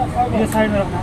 ये साइड में रखना।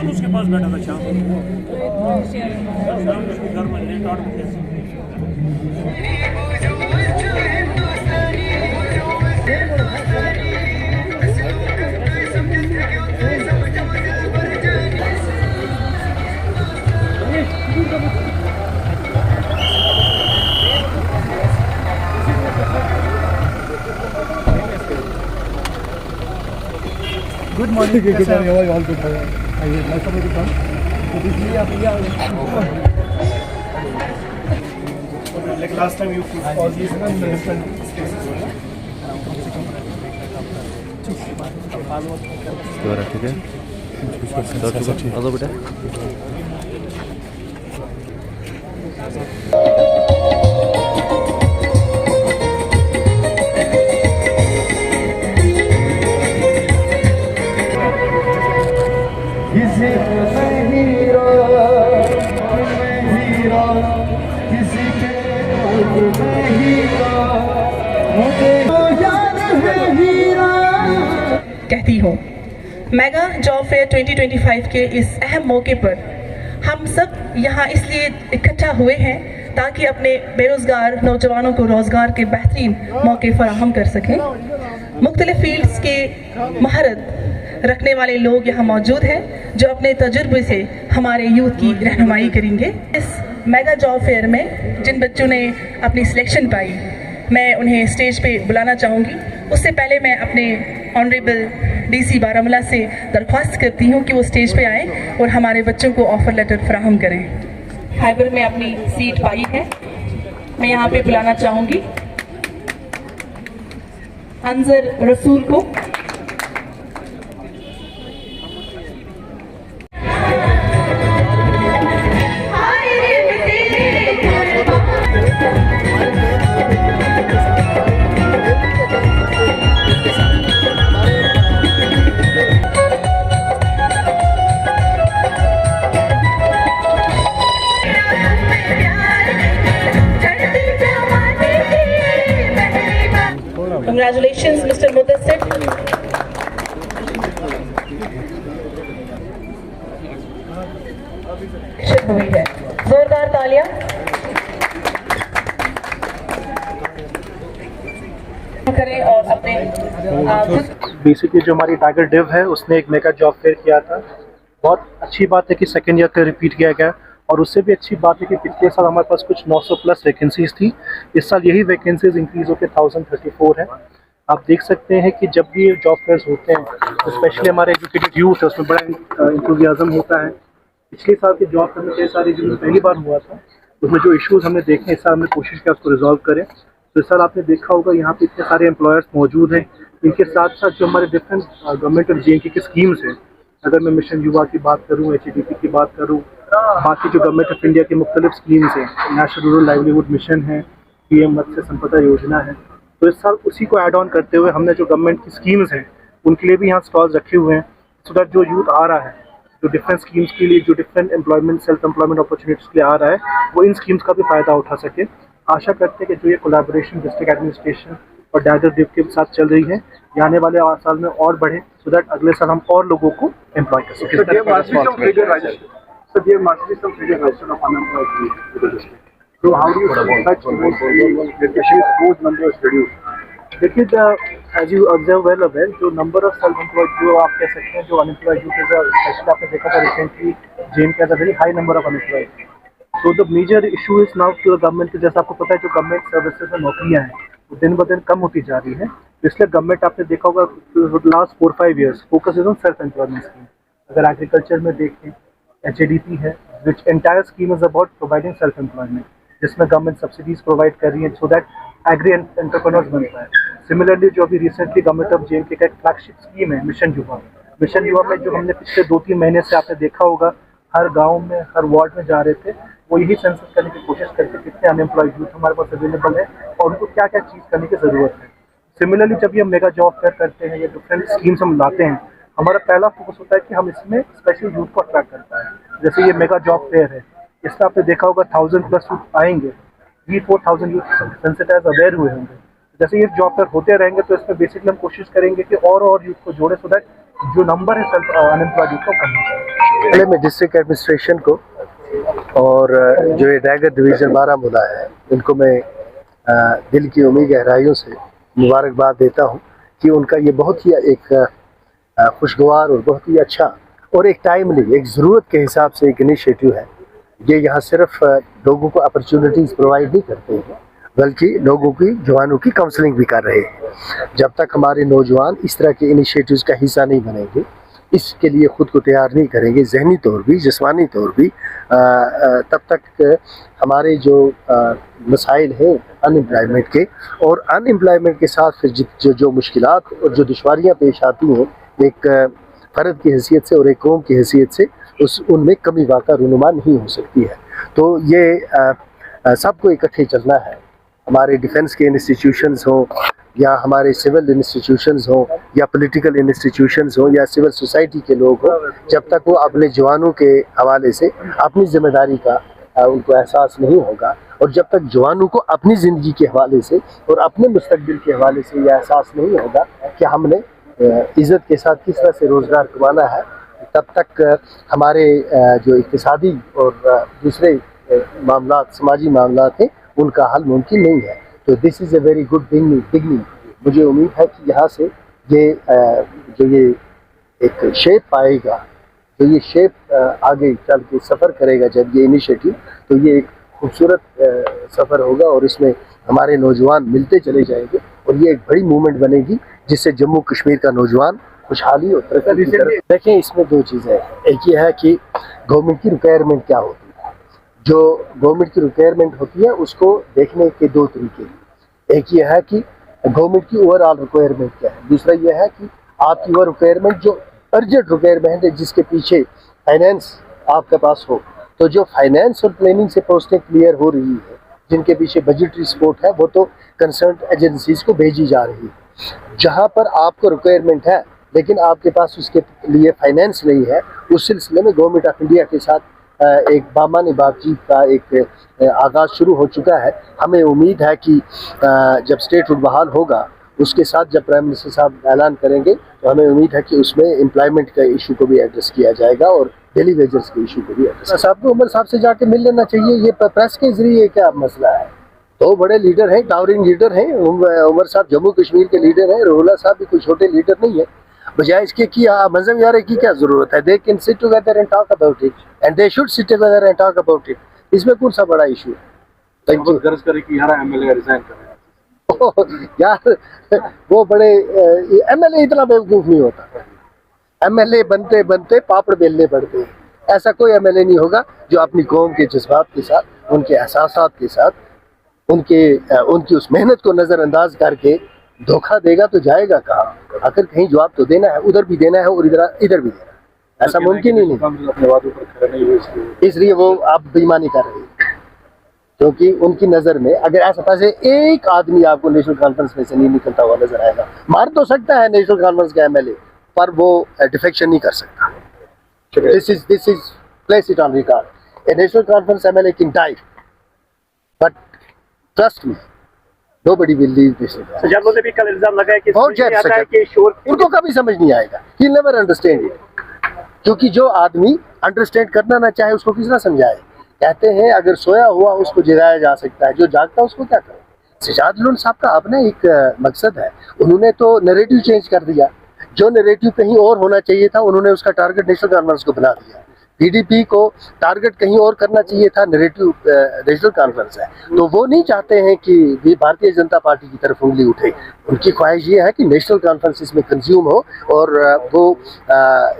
उसके पास बैठा था शाम घर में लेट आउट में कैसे good morning all good like last time you put all these in different spaces ठीक है तो बेटा कहती हूँ मेगा जॉब फेयर 2025 के इस अहम मौके पर हम सब यहाँ इसलिए इकट्ठा हुए हैं ताकि अपने बेरोज़गार नौजवानों को रोज़गार के बेहतरीन मौके फराहम कर सकें। मुख्तलिफ फील्ड्स के महारत रखने वाले लोग यहाँ मौजूद हैं जो अपने तजुर्बे से हमारे यूथ की रहनुमाई करेंगे। इस मेगा जॉब फेयर में जिन बच्चों ने अपनी सिलेक्शन पाई मैं उन्हें स्टेज पे बुलाना चाहूँगी। उससे पहले मैं अपने ऑनरेबल डीसी बारामूला से दरख्वास्त करती हूँ कि वो स्टेज पे आएँ और हमारे बच्चों को ऑफ़र लेटर फराहम करें। खैबर में अपनी सीट पाई है, मैं यहाँ पे बुलाना चाहूँगी अंजर रसूल को। Congratulations, Mr. Mudassir. हुई है, जोरदार तालियां। करें और अपने बेसिकली जो हमारी टाइगर डिव है उसने एक मेगा जॉब फेयर किया था। बहुत अच्छी बात है कि सेकेंड ईयर का रिपीट किया गया और उससे भी अच्छी बात है कि पिछले साल हमारे पास कुछ 900 प्लस वैकेंसीज थी। इस साल यही वैकेंसीज इंक्रीज होकर 1034 है। आप देख सकते हैं कि जब भी जॉब फेयर्स होते हैं तो स्पेशली हमारे एजुकेटेड यूथ है उसमें बड़ा इंथुजियाज्म होता है। पिछले साल के जॉब फेयर में कई सारे जो पहली बार हुआ था उसमें जो इश्यूज हमने देखे इस साल हमने कोशिश किया उसको रिजॉल्व करें। तो इस साल आपने देखा होगा यहाँ पे इतने सारे एम्प्लॉयर्स मौजूद हैं। इनके साथ साथ जो हमारे डिफरेंट गवर्नमेंट और JNK की स्कीम्स हैं, अगर मैं मिशन युवा की बात करूँ, HDP की बात करूँ, बाकी जो गवर्नमेंट ऑफ इंडिया की मुख्तलिफ स्कीम्स हैं, नेशनल रूरल लाइवलीहुड मिशन है, PM मत्स्य संपदा योजना है, तो इस साल उसी को ऐड ऑन करते हुए हमने जो गवर्नमेंट की स्कीम्स हैं उनके लिए भी यहाँ स्टॉल्स रखे हुए हैं सो दैट जो यूथ आ रहा है जो डिफरेंट स्कीम्स के लिए जो different employment self employment opportunities के लिए आ रहा है वो इन स्कीम्स का भी फ़ायदा उठा सके। आशा करते हैं कि जो ये कोलैबोरेशन डिस्ट्रिक्ट एडमिनिस्ट्रेशन और टाइगर डिव के साथ चल रही है ये आने वाले साल में और बढ़े सो दैट अगले साल हम और लोगों को एम्प्लॉय कर सकें। So how do you such those numbers reduce? देखिए, as you observe well aware, जो number of self-employed जो आप कह सकते हैं जो unemployed youth है, especially आपने देखा था recently JNK has a very high number of unemployed. So the major issue is now to the government, जैसा आपको पता है जो government services में नौकरियां हैं वो दिन ब दिन कम होती जा रही है। इसलिए गवर्नमेंट आपने देखा होगा last 4-5 years focus is on self employment scheme. अगर एग्रीकल्चर में देखें HADP है, which entire scheme is about providing self employment, जिसमें गवर्नमेंट सब्सिडीज प्रोवाइड कर रही है सो दैट एग्री एंटरप्रेन्योर्स बन पाए। सिमिलरली जो अभी रिसेंटली गवर्नमेंट ऑफ JNK का एक फ्लैगशिप स्कीम है मिशन युवा में जो हमने पिछले 2-3 महीने से आपने देखा होगा हर गांव में हर वार्ड में जा रहे थे, वो यही सेंसस करने की कोशिश करते कितने अनएम्प्लॉयड यूथ हमारे पास अवेलेबल है और उनको क्या क्या चीज़ करने की ज़रूरत है। सिमिलरली जब भी हम मेगा जॉब फेयर करते हैं या डिफरेंट स्कीम्स हम लाते हैं, हमारा पहला फोकस होता है कि हम इसमें स्पेशल यूथ को अट्रैक्ट कर पाएँ। जैसे ये मेगा जॉब फेयर है, इसमें आपने देखा होगा 1000+ यूथ आएंगे, 3-4,000 यूथ सेंसिटाइज अवेयर हुए होंगे। जैसे ये जॉब फेयर होते रहेंगे तो इसमें बेसिकली हम कोशिश करेंगे कि और यूथ को जोड़े सो दैट जो नंबर है अनएम्प्लॉयड यूथ को कम हो जाए। पहले मैं डिस्ट्रिक्ट एडमिनिस्ट्रेशन को और जो ये टाइगर डिवीज़न बारामूला है इनको मैं दिल की उम्मीद गहराइयों से मुबारकबाद देता हूँ कि उनका ये बहुत ही एक खुशगवार और बहुत ही अच्छा और एक टाइमली एक ज़रूरत के हिसाब से एक इनिशिएटिव है। ये यहाँ सिर्फ लोगों को अपॉर्चुनिटीज़ प्रोवाइड नहीं करते हैं बल्कि लोगों की जवानों की काउंसलिंग भी कर रहे हैं। जब तक हमारे नौजवान इस तरह के इनिशिएटिव्स का हिस्सा नहीं बनेंगे, इसके लिए ख़ुद को तैयार नहीं करेंगे ज़हनी तौर भी जिस्मानी तौर भी, तब तक हमारे जो मसाइल हैं अनएम्प्लॉयमेंट के और अनएम्प्लॉयमेंट के साथ फिर जो मुश्किलात और जो दुश्वारियाँ पेश आती हैं एक फ़र्द की हैसियत से और एक कौम की हैसियत से, उनमें कमी वाक़ा रूनुमा नहीं हो सकती है। तो ये सबको इकट्ठे चलना है। हमारे डिफेंस के इंस्टीट्यूशंस हों या हमारे सिविल इंस्टीट्यूशंस हों या पॉलिटिकल इंस्टीट्यूशंस हों या सिविल सोसाइटी के लोग हों, जब तक वो अपने जवानों के हवाले से अपनी ज़िम्मेदारी का उनको एहसास नहीं होगा और जब तक जवानों को अपनी ज़िंदगी के हवाले से और अपने मुस्तकबिल के हवाले से यह एहसास नहीं होगा कि हमने इज़्ज़त के साथ किस तरह से रोज़गार कमाना है, तब तक हमारे जो इक़्तिसादी और दूसरे मामला समाजी मामला हैं उनका हल मुमकिन नहीं है। तो this is a very good beginning. मुझे उम्मीद है कि यहाँ से ये एक शेप पाएगा, तो ये शेप आगे चल के सफ़र करेगा जब ये इनिशिएटिव, तो ये एक खूबसूरत सफ़र होगा और इसमें हमारे नौजवान मिलते चले जाएंगे और ये एक बड़ी मूवमेंट बनेगी जिससे जम्मू कश्मीर का नौजवान खुशहाली और तरक्की की तरफ। देखें, इसमें दो चीज़ें हैं। एक ये है कि गवर्नमेंट की रिक्वायरमेंट क्या होती है। जो गवर्नमेंट की रिक्वायरमेंट होती है उसको देखने के दो तरीके हैं। एक ये है कि गवर्नमेंट की ओवरऑल रिक्वायरमेंट क्या है, दूसरा ये है कि आपकी वो रिक्वायरमेंट जो अर्जेंट रिक्वायरमेंट है जिसके पीछे फाइनेंस आपके पास हो। तो जो फाइनेंस और प्लानिंग से पोस्टें क्लियर हो रही है, जिनके पीछे बजटरी सपोर्ट है, वो तो कंसर्न एजेंसीज को भेजी जा रही है। जहाँ पर आपको रिक्वायरमेंट है लेकिन आपके पास उसके लिए फाइनेंस नहीं है, उस सिलसिले में गवर्नमेंट ऑफ इंडिया के साथ एक बामानी बातचीत का एक आगाज़ शुरू हो चुका है। हमें उम्मीद है कि जब स्टेटहुड बहाल होगा उसके साथ जब प्राइम मिनिस्टर साहब ऐलान करेंगे तो हमें उम्मीद है कि उसमें एम्प्लॉयमेंट का इशू को भी एड्रेस किया जाएगा और डेली वेजेस के इशू को भी एड्रेस। साहब को उमर साहब से जाके मिल लेना चाहिए। ये प्रेस के जरिए क्या मसला है? दो बड़े लीडर हैं, टावरिंग लीडर हैं। उमर साहब जम्मू कश्मीर के लीडर हैं, रोहला साहब भी कोई छोटे लीडर नहीं है। बजाय इसके कि मजहब यार की क्या जरूरत है? They can sit together and talk about it and they should sit together and talk about it. इसमें कौन सा बड़ा इशू है? गर्ज करे कि यार एमएलए रिजाइन कर यार वो बड़े एमएलए इतना बेवकूफ नहीं होता। एमएलए बनते बनते पापड़ बेलने पड़ते हैं। ऐसा कोई एमएलए नहीं होगा जो अपनी कौम के जज्बात के साथ, उनके एहसासात के साथ, उनकी उस मेहनत को नज़रअंदाज करके धोखा देगा तो जाएगा कहाँ? आखिर कहीं जवाब तो देना है, उधर भी देना है और इधर भी देना है। ऐसा मुमकिन ही नहीं। अपने वादों पर खड़े नहीं हुए, इसलिए वो आप बेईमानी कर रहे हैं। क्योंकि उनकी नज़र में अगर ऐसा पैसे एक आदमी आपको नेशनल कॉन्फ्रेंस में से नहीं निकलता हुआ नजर आएगा, मार तो सकता है नेशनल कॉन्फ्रेंस का एमएलए, पर वो डिफेक्शन नहीं कर सकता। This is place it on record. A national conference MLA can die, but trust me, nobody will leave this. सजादों ने भी कल इल्जाम लगाया कि उनको कभी समझ नहीं आएगा। He'll never understand it. क्योंकि जो आदमी अंडरस्टैंड करना ना चाहे उसको किस तरह समझाए? कहते हैं अगर सोया हुआ उसको जगाया जा सकता है, जो जागता है उसको क्या करें? सजाद साहब का अपना एक मकसद है। उन्होंने तो नैरेटिव चेंज कर दिया। जो नैरेटिव कहीं और होना चाहिए था, उन्होंने उसका टारगेट नेशनल कॉन्फ्रेंस को बना दिया। पीडीपी को टारगेट कहीं और करना चाहिए था, नैरेटिव नेशनल कॉन्फ्रेंस है, तो वो नहीं चाहते हैं कि ये भारतीय जनता पार्टी की तरफ उंगली उठे। उनकी ख्वाहिश ये है कि नेशनल कॉन्फ्रेंस इसमें कंज्यूम हो, और वो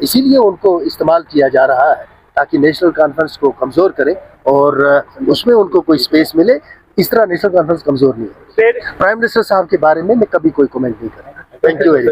इसीलिए उनको इस्तेमाल किया जा रहा है ताकि नेशनल कॉन्फ्रेंस को कमज़ोर करें और उसमें उनको कोई स्पेस मिले। इस तरह नेशनल कॉन्फ्रेंस कमज़ोर नहीं है। प्राइम मिनिस्टर साहब के बारे में मैं कभी कोई कमेंट नहीं करूँगा। Thank you very much.